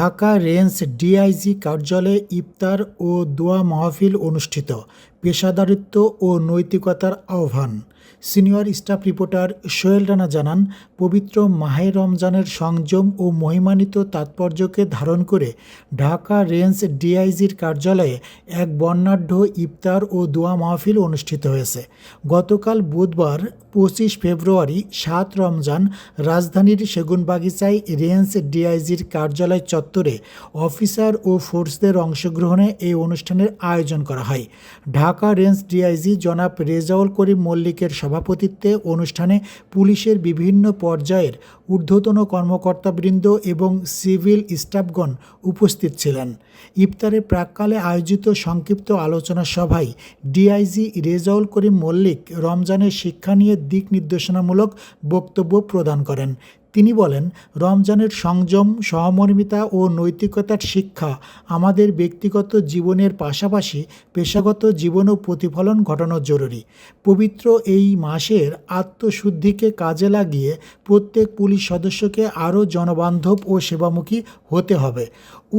Dhaka range DIG কার্যালয়ে ইফতার ও দোয়া মাহফিল অনুষ্ঠিত। পেশাদারিত্ব ও নৈতিকতার আহ্বান। Senior staff reporter Sohel Rana জানান, পবিত্র মাহে রমজানের সংযম ও মহিমান্বিত তাৎপর্যকে ধারণ করে ঢাকা রেঞ্জ ডিআইজির কার্যালয়ে এক বর্ণাঢ্য ইফতার ও দোয়া মাহফিল অনুষ্ঠিত হয়েছে। গতকাল বুধবার 25 ফেব্রুয়ারি 7 রমজান রাজধানীর সেগুনবাগিচায় রেঞ্জ ডিআইজির কার্যালয় চত্বরে অফিসার ও ফোর্সদের অংশগ্রহণে এই অনুষ্ঠানের আয়োজন করা হয়। ঢাকা রেঞ্জ ডিআইজি জনাব রেজাউল করিম মল্লিকের সভাপতিত্বে অনুষ্ঠানে পুলিশের বিভিন্ন পর্যায়ের ঊর্ধ্বতন কর্মকর্তাবৃন্দ এবং সিভিল স্টাফগণ উপস্থিত ছিলেন। ইফতারের প্রাক্কালে আয়োজিত সংক্ষিপ্ত আলোচনা সভায় ডিআইজি রেজাউল করিম মল্লিক রমজানের শিক্ষা নিয়ে দিক নির্দেশনামূলক বক্তব্য প্রদান করেন। তিনি বলেন, রমজানের সংযম, সহমর্মিতা ও নৈতিকতার শিক্ষা আমাদের ব্যক্তিগত জীবনের পাশাপাশি পেশাগত জীবনেও প্রতিফলন ঘটানো জরুরি। পবিত্র এই মাসের আত্মশুদ্ধিকে কাজে লাগিয়ে প্রত্যেক পুলিশ সদস্যকে আরও জনবান্ধব ও সেবামুখী হতে হবে।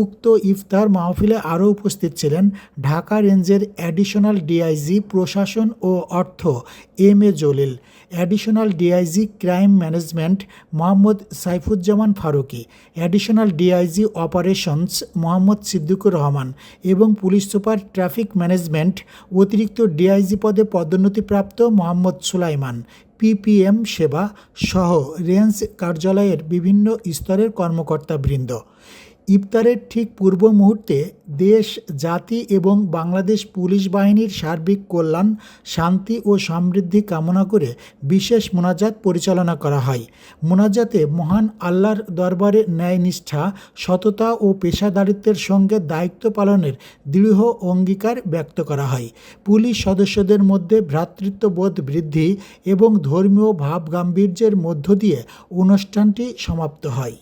উক্ত ইফতার মাহফিলে আরও উপস্থিত ছিলেন ঢাকা রেঞ্জের অ্যাডিশনাল ডিআইজি প্রশাসন ও অর্থ M A. Jalil, additional DIG crime management Mohammad Saifuzzaman Faruqui, additional DIG operations Mohammad Siddiqur Rahman এবং পুলিশ সুপার ট্রাফিক ম্যানেজমেন্ট অতিরিক্ত ডিআইজি পদে পদোন্নতিপ্রাপ্ত মোহাম্মদ সুলাইমান, পিপিএম সেবা সহ রেঞ্জ কার্যালয়ের বিভিন্ন স্তরের কর্মকর্তাবৃন্দ। ইফতারের ঠিক পূর্ব মুহূর্তে দেশ, জাতি এবং বাংলাদেশ পুলিশ বাহিনীর সার্বিক কল্যাণ, শান্তি ও সমৃদ্ধি কামনা করে বিশেষ মোনাজাত পরিচালনা করা হয়। মোনাজাতে মহান আল্লাহর দরবারে ন্যায়নিষ্ঠা, সততা ও পেশাদারিত্বের সঙ্গে দায়িত্ব পালনের দৃঢ় অঙ্গীকার ব্যক্ত করা হয়। পুলিশ সদস্যদের মধ্যে ভ্রাতৃত্ববোধ বৃদ্ধি এবং ধর্মীয় ভাবগাম্ভীর্যের মধ্য দিয়ে অনুষ্ঠানটি সমাপ্ত হয়।